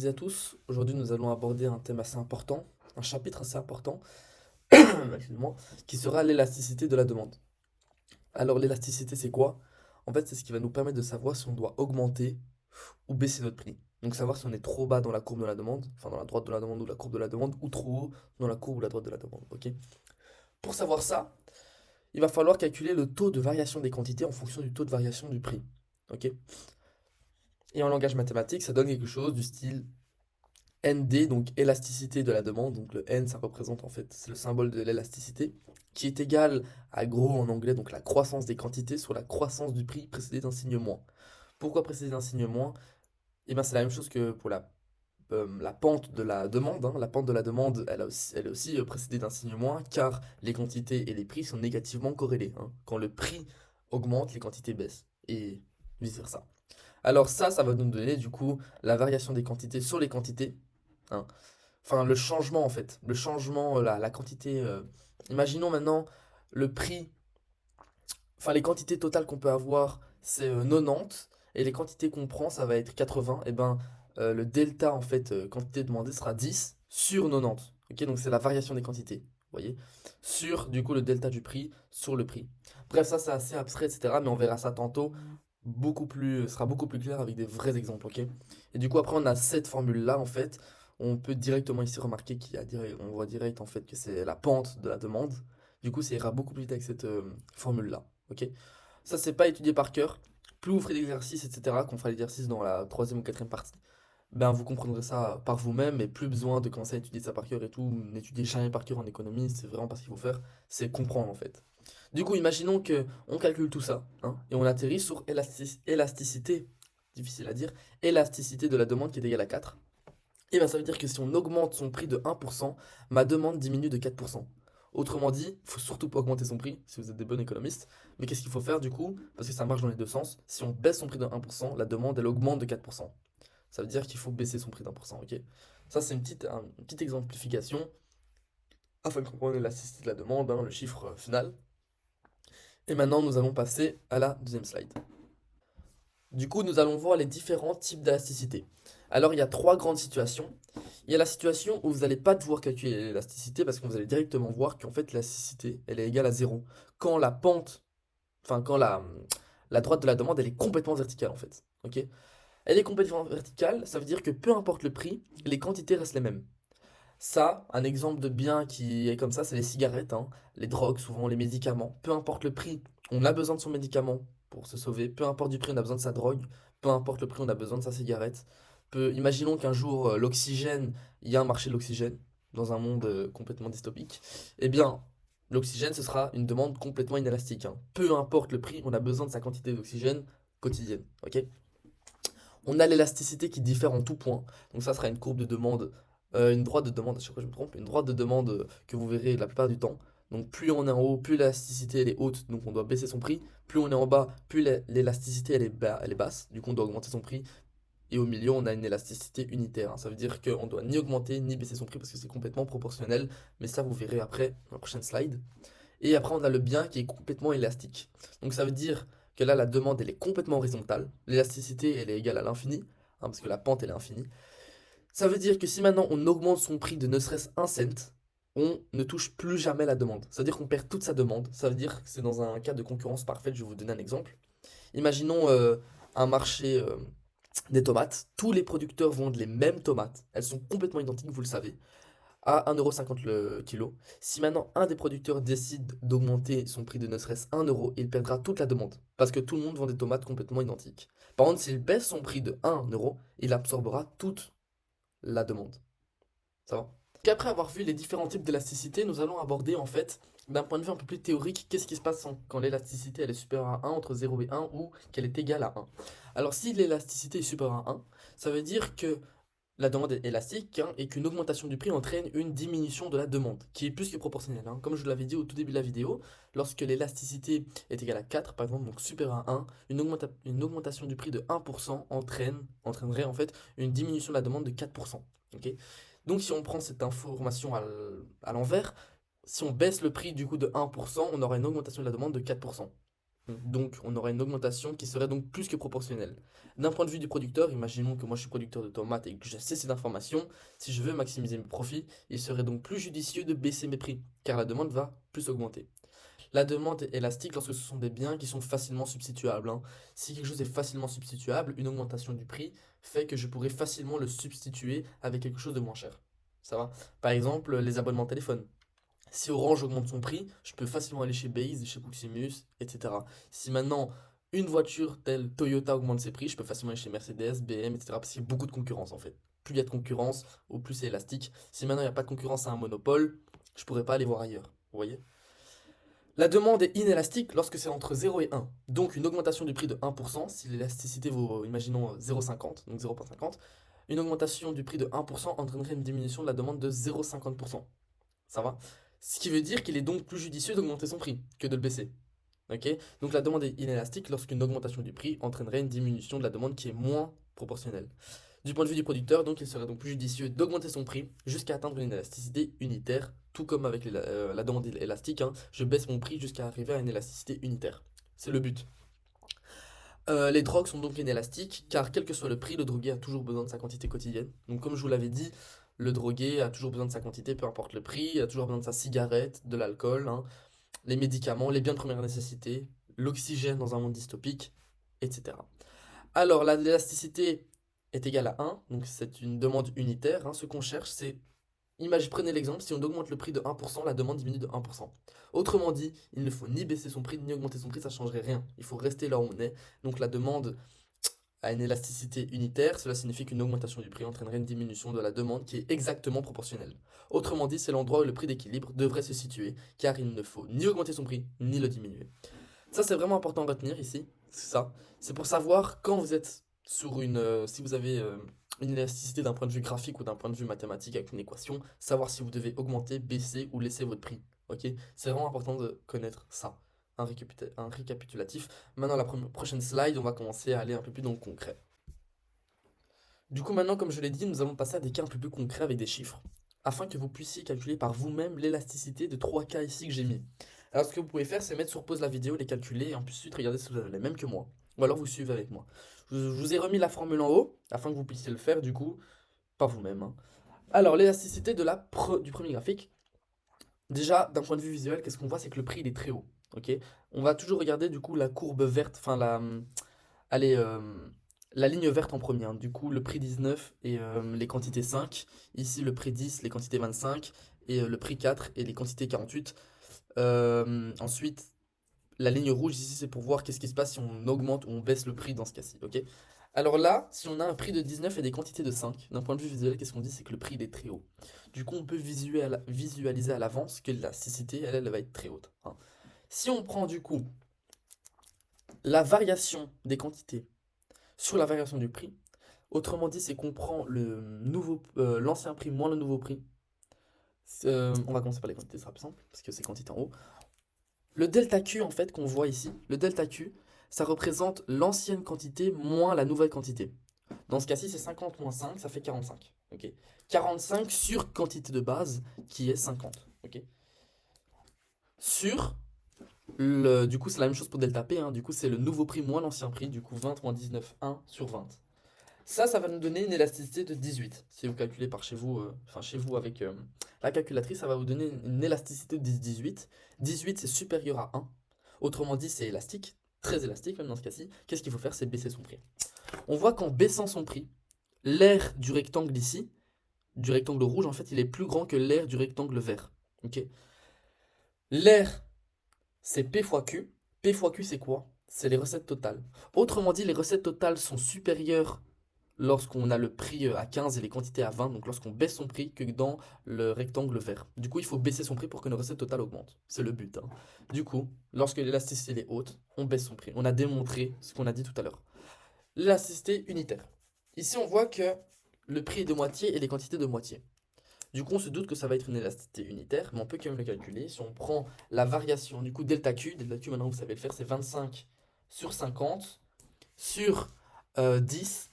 toutes et à tous. Aujourd'hui, nous allons aborder un thème assez important, un chapitre assez important, excusez-moi, qui sera l'élasticité de la demande. Alors, l'élasticité, c'est quoi? En fait, c'est ce qui va nous permettre de savoir si on doit augmenter ou baisser notre prix. Donc, savoir si on est trop bas dans la courbe de la demande, enfin dans la droite de la demande ou la courbe de la demande, ou trop haut dans la courbe ou la droite de la demande. Ok? Pour savoir ça, il va falloir calculer le taux de variation des quantités en fonction du taux de variation du prix. Ok? Et en langage mathématique, ça donne quelque chose du style ND, donc élasticité de la demande, donc le N ça représente en fait, c'est le symbole de l'élasticité, qui est égal à gros en anglais, donc la croissance des quantités sur la croissance du prix précédé d'un signe moins. Pourquoi précédé d'un signe moins? Eh bien c'est la même chose que pour la pente de la demande, hein. La pente de la demande, elle est aussi précédée d'un signe moins, car les quantités et les prix sont négativement corrélés, hein. Quand le prix augmente, les quantités baissent, et vice-versa. Alors ça va nous donner du coup la variation des quantités sur les quantités, hein. Enfin, le changement en fait. Le changement, la quantité. Imaginons maintenant le prix. Enfin, les quantités totales qu'on peut avoir, c'est 90. Et les quantités qu'on prend, ça va être 80. Et ben, le delta en fait, quantité demandée sera 10 sur 90. Ok, donc c'est la variation des quantités. Vous voyez? Sur du coup le delta du prix sur le prix. Bref, ça c'est assez abstrait, etc. Mais on verra ça tantôt. Ce sera beaucoup plus clair avec des vrais exemples, ok? Et du coup, après, on a cette formule-là, en fait. On peut directement ici remarquer on voit direct en fait que c'est la pente de la demande. Du coup, ça ira beaucoup plus vite avec cette formule-là, ok? Ça, c'est pas étudié par cœur. Plus vous ferez d'exercices, etc., qu'on fera l'exercice dans la troisième ou quatrième partie, ben vous comprendrez ça par vous-même et plus besoin de commencer à étudier ça par cœur et tout. N'étudiez jamais par cœur en économie, c'est vraiment pas ce qu'il faut faire, c'est comprendre en fait. Du coup, imaginons que on calcule tout ça, hein, et on atterrit sur élasticité, difficile à dire, élasticité de la demande qui est égale à 4. Et bien ça veut dire que si on augmente son prix de 1%, ma demande diminue de 4%. Autrement dit, il faut surtout pas augmenter son prix si vous êtes des bons économistes. Mais qu'est-ce qu'il faut faire du coup? Parce que ça marche dans les deux sens. Si on baisse son prix de 1%, la demande elle augmente de 4%. Ça veut dire qu'il faut baisser son prix d'1%, ok? Ça c'est une petite exemplification afin de comprendre l'élasticité de la demande, hein, le chiffre final. Et maintenant nous allons passer à la deuxième slide. Du coup, nous allons voir les différents types d'élasticité. Alors, il y a trois grandes situations. Il y a la situation où vous n'allez pas devoir calculer l'élasticité parce que vous allez directement voir qu'en fait, l'élasticité, elle est égale à zéro. Quand la pente, enfin, quand la droite de la demande, elle est complètement verticale en fait. Ok? Elle est complètement verticale, ça veut dire que peu importe le prix, les quantités restent les mêmes. Ça, un exemple de bien qui est comme ça, c'est les cigarettes, hein, les drogues, souvent les médicaments. Peu importe le prix, on a besoin de son médicament pour se sauver. Peu importe du prix, on a besoin de sa drogue. Peu importe le prix, on a besoin de sa cigarette. Imaginons qu'un jour, l'oxygène, il y a un marché de l'oxygène dans un monde complètement dystopique. Eh bien, l'oxygène, ce sera une demande complètement inélastique, hein. Peu importe le prix, on a besoin de sa quantité d'oxygène quotidienne. Ok? On a l'élasticité qui diffère en tout point. Donc ça sera une courbe de demande, une droite de demande, à chaque fois je me trompe, une droite de demande que vous verrez la plupart du temps. Donc plus on est en haut, plus l'élasticité elle est haute, donc on doit baisser son prix. Plus on est en bas, plus l'élasticité elle est basse, du coup on doit augmenter son prix. Et au milieu, on a une élasticité unitaire, hein. Ça veut dire qu'on doit ni augmenter ni baisser son prix parce que c'est complètement proportionnel. Mais ça, vous verrez après dans la prochaine slide. Et après, on a le bien qui est complètement élastique. Donc ça veut dire que là, la demande, elle est complètement horizontale. L'élasticité, elle est égale à l'infini, hein, parce que la pente, elle est infinie. Ça veut dire que si maintenant on augmente son prix de ne serait-ce un cent, on ne touche plus jamais la demande. Ça veut dire qu'on perd toute sa demande. Ça veut dire que c'est dans un cas de concurrence parfaite. Je vais vous donner un exemple. Imaginons un marché des tomates. Tous les producteurs vendent les mêmes tomates. Elles sont complètement identiques, vous le savez, à 1,50 € le kilo. Si maintenant un des producteurs décide d'augmenter son prix de ne serait-ce 1 €, il perdra toute la demande. Parce que tout le monde vend des tomates complètement identiques. Par contre, s'il baisse son prix de 1 €, il absorbera toute la demande. Ça va? Qu'après avoir vu les différents types d'élasticité, nous allons aborder en fait, d'un point de vue un peu plus théorique, qu'est-ce qui se passe quand l'élasticité elle est supérieure à 1, entre 0 et 1, ou qu'elle est égale à 1. Alors si l'élasticité est supérieure à 1, ça veut dire que la demande est élastique, hein, et qu'une augmentation du prix entraîne une diminution de la demande, qui est plus que proportionnelle, hein. Comme je vous l'avais dit au tout début de la vidéo, lorsque l'élasticité est égale à 4, par exemple, donc supérieure à 1, une augmentation du prix de 1% entraînerait en fait une diminution de la demande de 4%. Ok. Donc si on prend cette information à l'envers, si on baisse le prix du coup de 1%, on aura une augmentation de la demande de 4%. Donc, on aura une augmentation qui serait donc plus que proportionnelle. D'un point de vue du producteur, imaginons que moi je suis producteur de tomates et que je sais cette information, si je veux maximiser mes profits, il serait donc plus judicieux de baisser mes prix, car la demande va plus augmenter. La demande est élastique lorsque ce sont des biens qui sont facilement substituables, hein. Si quelque chose est facilement substituable, une augmentation du prix fait que je pourrais facilement le substituer avec quelque chose de moins cher. Ça va? Par exemple, les abonnements téléphone. Si Orange augmente son prix, je peux facilement aller chez Base, chez Proximus, etc. Si maintenant une voiture telle Toyota augmente ses prix, je peux facilement aller chez Mercedes, BM, etc. Parce qu'il y a beaucoup de concurrence en fait. Plus il y a de concurrence, au plus c'est élastique. Si maintenant il n'y a pas de concurrence à un monopole, je pourrais pas aller voir ailleurs. Vous voyez? La demande est inélastique lorsque c'est entre 0 et 1. Donc une augmentation du prix de 1%, si l'élasticité vaut, imaginons, 0,50, donc 0,50, une augmentation du prix de 1% entraînerait une diminution de la demande de 0,50%. Ça va? Ce qui veut dire qu'il est donc plus judicieux d'augmenter son prix que de le baisser. Ok? Donc la demande est inélastique lorsqu'une augmentation du prix entraînerait une diminution de la demande qui est moins proportionnelle. Du point de vue du producteur, donc il serait donc plus judicieux d'augmenter son prix jusqu'à atteindre une élasticité unitaire, tout comme avec la demande élastique, hein, je baisse mon prix jusqu'à arriver à une élasticité unitaire. C'est le but. Les drogues sont donc inélastiques, car quel que soit le prix, le drogué a toujours besoin de sa quantité quotidienne. Donc comme je vous l'avais dit, le drogué a toujours besoin de sa quantité, peu importe le prix, il a toujours besoin de sa cigarette, de l'alcool, hein, les médicaments, les biens de première nécessité, l'oxygène dans un monde dystopique, etc. Alors l'élasticité est égale à 1, donc c'est une demande unitaire, hein. Ce qu'on cherche, c'est, prenez l'exemple, si on augmente le prix de 1%, la demande diminue de 1%. Autrement dit, il ne faut ni baisser son prix, ni augmenter son prix, ça ne changerait rien. Il faut rester là où on est. Donc la demande a une élasticité unitaire, cela signifie qu'une augmentation du prix entraînerait une diminution de la demande qui est exactement proportionnelle. Autrement dit, c'est l'endroit où le prix d'équilibre devrait se situer, car il ne faut ni augmenter son prix, ni le diminuer. Ça, c'est vraiment important à retenir ici. C'est ça. C'est pour savoir quand vous êtes sur si vous avez une élasticité d'un point de vue graphique ou d'un point de vue mathématique avec une équation, savoir si vous devez augmenter, baisser ou laisser votre prix. Ok? C'est vraiment important de connaître ça. Un récapitulatif. Maintenant, la prochaine slide, on va commencer à aller un peu plus dans le concret. Du coup, maintenant, comme je l'ai dit, nous allons passer à des cas un peu plus concrets avec des chiffres, afin que vous puissiez calculer par vous-même l'élasticité de 3 cas ici que j'ai mis. Alors, ce que vous pouvez faire, c'est mettre sur pause la vidéo, les calculer, et ensuite regarder si vous avez les mêmes que moi. Ou alors vous suivez avec moi. Je vous ai remis la formule en haut, afin que vous puissiez le faire, du coup, par vous-même, hein. Alors, l'élasticité du premier graphique. Déjà, d'un point de vue visuel, qu'est-ce qu'on voit? C'est que le prix, il est très haut. Ok? On va toujours regarder, du coup, la courbe verte, enfin, allez, la ligne verte en premier, hein. Du coup, le prix 19 et les quantités 5. Ici, le prix 10, les quantités 25. Et le prix 4 et les quantités 48. Ensuite, la ligne rouge ici, c'est pour voir qu'est-ce qui se passe si on augmente ou on baisse le prix dans ce cas-ci. Ok? Alors là, si on a un prix de 19 et des quantités de 5, d'un point de vue visuel, qu'est-ce qu'on dit? C'est que le prix il est très haut. Du coup, on peut visualiser à l'avance que l'élasticité, elle va être très haute, hein. Si on prend du coup la variation des quantités sur la variation du prix, autrement dit, c'est qu'on prend l'ancien prix moins le nouveau prix. On va commencer par les quantités, ce sera plus simple, parce que c'est quantité en haut. Le delta Q, en fait, qu'on voit ici, le delta Q, ça représente l'ancienne quantité moins la nouvelle quantité. Dans ce cas-ci, c'est 50 moins 5, ça fait 45. Ok. 45 sur quantité de base, qui est 50. Ok. Sur du coup, c'est la même chose pour delta P, hein. Du coup, c'est le nouveau prix moins l'ancien prix. Du coup, 20 moins 19, 1 sur 20. Ça va nous donner une élasticité de 18. Si vous calculez par chez vous, enfin chez vous avec la calculatrice, ça va vous donner une élasticité de 18. 18, c'est supérieur à 1. Autrement dit, c'est élastique, très élastique même dans ce cas-ci. Qu'est-ce qu'il faut faire? C'est baisser son prix. On voit qu'en baissant son prix, l'aire du rectangle ici, du rectangle rouge, en fait, il est plus grand que l'aire du rectangle vert. Ok. L'aire, c'est P fois Q. P fois Q, c'est quoi? C'est les recettes totales. Autrement dit, les recettes totales sont supérieures lorsqu'on a le prix à 15 et les quantités à 20, donc lorsqu'on baisse son prix, que dans le rectangle vert. Du coup, il faut baisser son prix pour que nos recettes totales augmentent. C'est le but, hein. Du coup, lorsque l'élasticité est haute, on baisse son prix. On a démontré ce qu'on a dit tout à l'heure. L'élasticité unitaire. Ici, on voit que le prix est de moitié et les quantités de moitié. Du coup, on se doute que ça va être une élasticité unitaire, mais on peut quand même le calculer. Si on prend la variation, du coup, delta Q maintenant vous savez le faire, c'est 25 sur 50 sur 10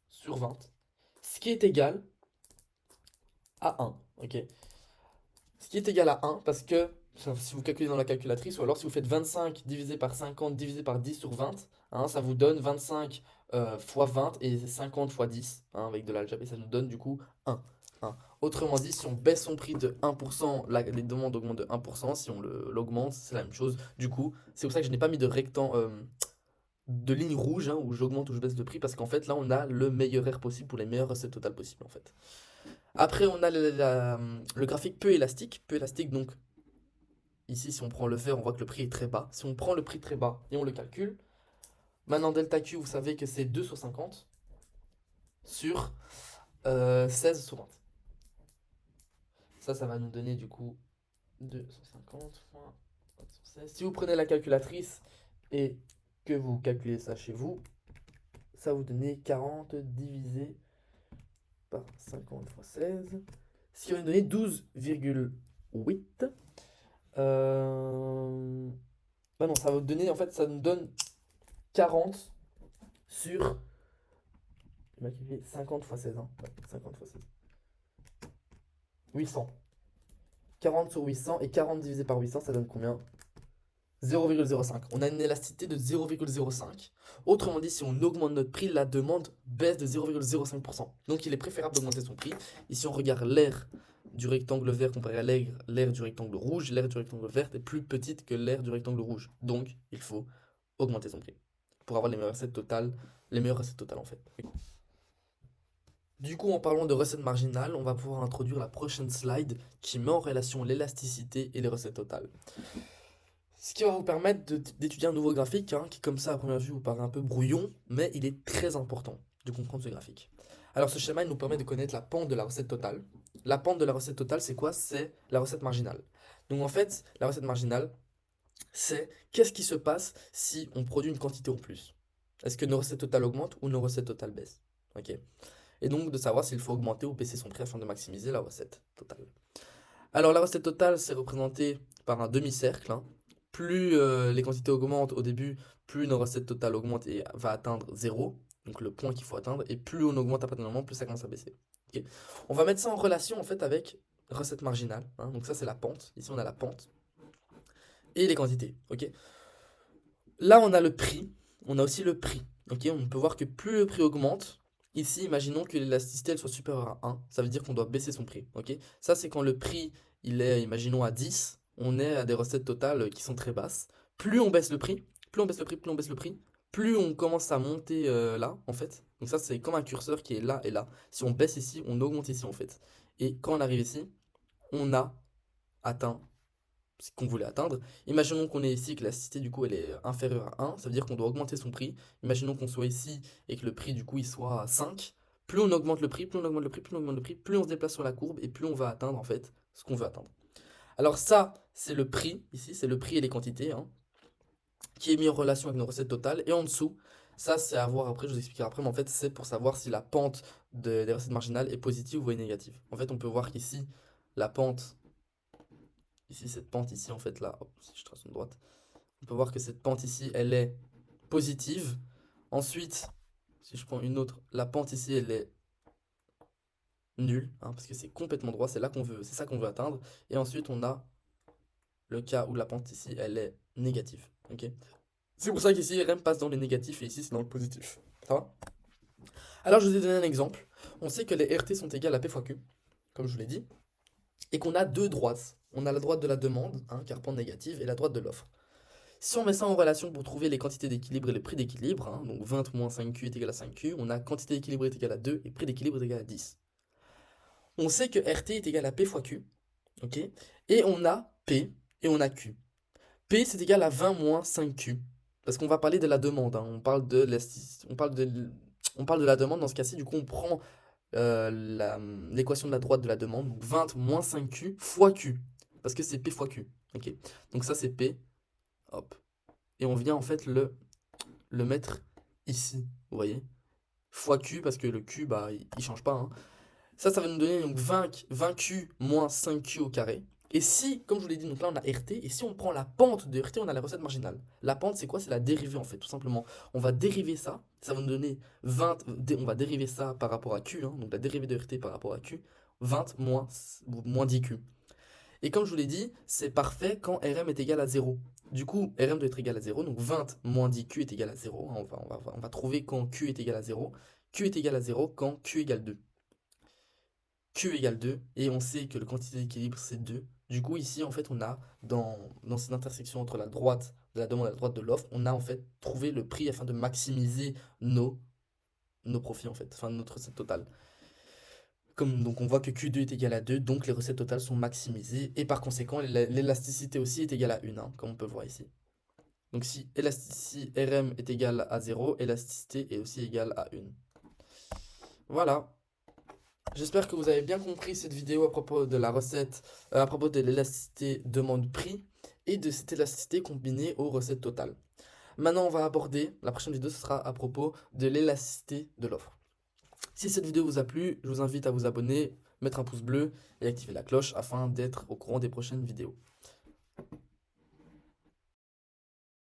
sur 20, ce qui est égal à 1. Ok. Ce qui est égal à 1 parce que Enfin, si vous calculez dans la calculatrice, ou alors si vous faites 25 divisé par 50 divisé par 10 sur 20, hein, ça vous donne 25 fois 20 et 50 fois 10, hein, avec de l'algèbre, et ça nous donne du coup 1. Hein. Autrement dit, si on baisse son prix de 1%, les demandes augmentent de 1%, si on l'augmente, c'est la même chose. Du coup, c'est pour ça que je n'ai pas mis de de ligne rouge, hein, où j'augmente ou je baisse le prix, parce qu'en fait, là, on a le meilleur R possible pour les meilleures recettes totales possibles, en fait. Après, on a le graphique peu élastique. Peu élastique, donc, ici, si on prend le vert, on voit que le prix est très bas. Si on prend le prix très bas et on le calcule, maintenant, delta Q, vous savez que c'est 2 sur 50 sur 16 sur 20. Ça va nous donner, du coup, 250 fois 20 sur 16. Si vous prenez la calculatrice et que vous calculez ça chez vous, ça vous donne 40 divisé par 50 fois 16, ce qui va nous donner 12,8. Bah non, ça va vous donner, en fait, ça nous donne 40 sur 50 fois 16, hein. Ouais, 50 fois 16. 800. 40 sur 800 et 40 divisé par 800, ça donne combien? 0,05. On a une élasticité de 0,05. Autrement dit, si on augmente notre prix, la demande baisse de 0,05%. Donc il est préférable d'augmenter son prix. Ici, on regarde l'aire du rectangle vert comparé à l'aire du rectangle rouge. L'aire du rectangle vert est plus petite que l'aire du rectangle rouge. Donc, il faut augmenter son prix pour avoir les meilleures recettes totales. Les meilleures recettes totales, en fait. Du coup, en parlant de recettes marginales, on va pouvoir introduire la prochaine slide qui met en relation l'élasticité et les recettes totales. Ce qui va vous permettre d'étudier un nouveau graphique, hein, qui comme ça à première vue vous paraît un peu brouillon, mais il est très important de comprendre ce graphique. Alors ce schéma, il nous permet de connaître la pente de la recette totale. La pente de la recette totale, c'est quoi? C'est la recette marginale. Donc en fait, la recette marginale, c'est qu'est-ce qui se passe si on produit une quantité en plus? Est-ce que nos recettes totales augmentent ou nos recettes totales baissent? Ok. Et donc de savoir s'il faut augmenter ou baisser son prix afin de maximiser la recette totale. Alors la recette totale, c'est représenté par un demi-cercle, hein. Plus les quantités augmentent au début, plus nos recettes totales augmentent et va atteindre 0, donc le point qu'il faut atteindre, et plus on augmente à partir d'un moment, plus ça commence à baisser. Ok. On va mettre ça en relation en fait avec recette marginale, hein. Donc ça c'est la pente, ici on a la pente, et les quantités. Ok. Là on a le prix, on a aussi le prix. Ok. On peut voir que plus le prix augmente, ici imaginons que l'élasticité elle soit supérieure à 1, ça veut dire qu'on doit baisser son prix. Ok. Ça c'est quand le prix il est, imaginons, à 10, on est à des recettes totales qui sont très basses. Plus on baisse le prix, plus on baisse le prix, plus on baisse le prix, plus on commence à monter là, en fait. Donc ça, c'est comme un curseur qui est là et là. Si on baisse ici, on augmente ici, en fait. Et quand on arrive ici, on a atteint ce qu'on voulait atteindre. Imaginons qu'on est ici, que la cité, du coup, elle est inférieure à 1. Ça veut dire qu'on doit augmenter son prix. Imaginons qu'on soit ici et que le prix, du coup, il soit à 5. Plus on augmente le prix, plus on augmente le prix, plus on augmente le prix, plus on se déplace sur la courbe et plus on va atteindre, en fait, ce qu'on veut atteindre. Alors ça, c'est le prix, ici, c'est le prix et les quantités, hein, qui est mis en relation avec nos recettes totales. Et en dessous, ça, c'est à voir après, je vous expliquerai après, mais en fait, c'est pour savoir si la pente des recettes marginales est positive ou est négative. En fait, on peut voir qu'ici, la pente, ici, cette pente ici, en fait, là, hop, si je trace une droite, on peut voir que cette pente ici, elle est positive. Ensuite, si je prends une autre, la pente ici, elle est nulle, hein, parce que c'est complètement droit, c'est là qu'on veut, c'est ça qu'on veut atteindre. Et ensuite, on a le cas où la pente ici, elle est négative. Ok. C'est pour ça qu'ici, RM passe dans les négatifs et ici, c'est dans le positif. Ça va? Alors, je vous ai donné un exemple. On sait que les RT sont égales à P fois Q, comme je vous l'ai dit, et qu'on a deux droites. On a la droite de la demande, hein, car pente négative, et la droite de l'offre. Si on met ça en relation pour trouver les quantités d'équilibre et les prix d'équilibre, hein, donc 20 moins 5Q est égal à 5Q, on a quantité d'équilibre est égal à 2 et prix d'équilibre est égal à 10. On sait que RT est égal à P fois Q, ok? Et on a P et on a Q. P c'est égal à 20 moins 5Q. Parce qu'on va parler de la demande, hein. On parle de la demande dans ce cas-ci. Du coup, on prend l'équation de la droite de la demande, donc 20 moins 5Q fois Q. Parce que c'est P fois Q. Ok. Donc ça, c'est P. Hop. Et on vient en fait le mettre ici. Vous voyez? Fois Q, parce que le Q, bah, il change pas, hein. Ça va nous donner donc 20Q moins 5Q au carré. Et si, comme je vous l'ai dit, donc là on a RT, et si on prend la pente de RT, on a la recette marginale. La pente, c'est quoi? C'est la dérivée en fait, tout simplement. On va dériver ça, ça va nous donner 20, on va dériver ça par rapport à Q, hein, donc la dérivée de RT par rapport à Q, 20 moins 10Q. Et comme je vous l'ai dit, c'est parfait quand RM est égal à 0. Du coup, RM doit être égal à 0, donc 20 moins 10Q est égal à 0. On va trouver quand Q est égal à 0. Q est égal à 0 quand Q égale 2. Q égale 2, et on sait que le quantité d'équilibre c'est 2. Du coup, ici, en fait, on a, dans cette intersection entre la droite de la demande et la droite de l'offre, on a en fait trouvé le prix afin de maximiser nos profits, en fait, enfin notre recette totale. Donc on voit que Q2 est égal à 2, donc les recettes totales sont maximisées, et par conséquent, l'élasticité aussi est égale à 1, hein, comme on peut voir ici. Donc si RM est égal à 0, élasticité est aussi égale à 1. Voilà. J'espère que vous avez bien compris cette vidéo à propos de la recette, à propos de l'élasticité demande-prix et de cette élasticité combinée aux recettes totales. Maintenant, on va aborder, la prochaine vidéo, ce sera à propos de l'élasticité de l'offre. Si cette vidéo vous a plu, je vous invite à vous abonner, mettre un pouce bleu et activer la cloche afin d'être au courant des prochaines vidéos.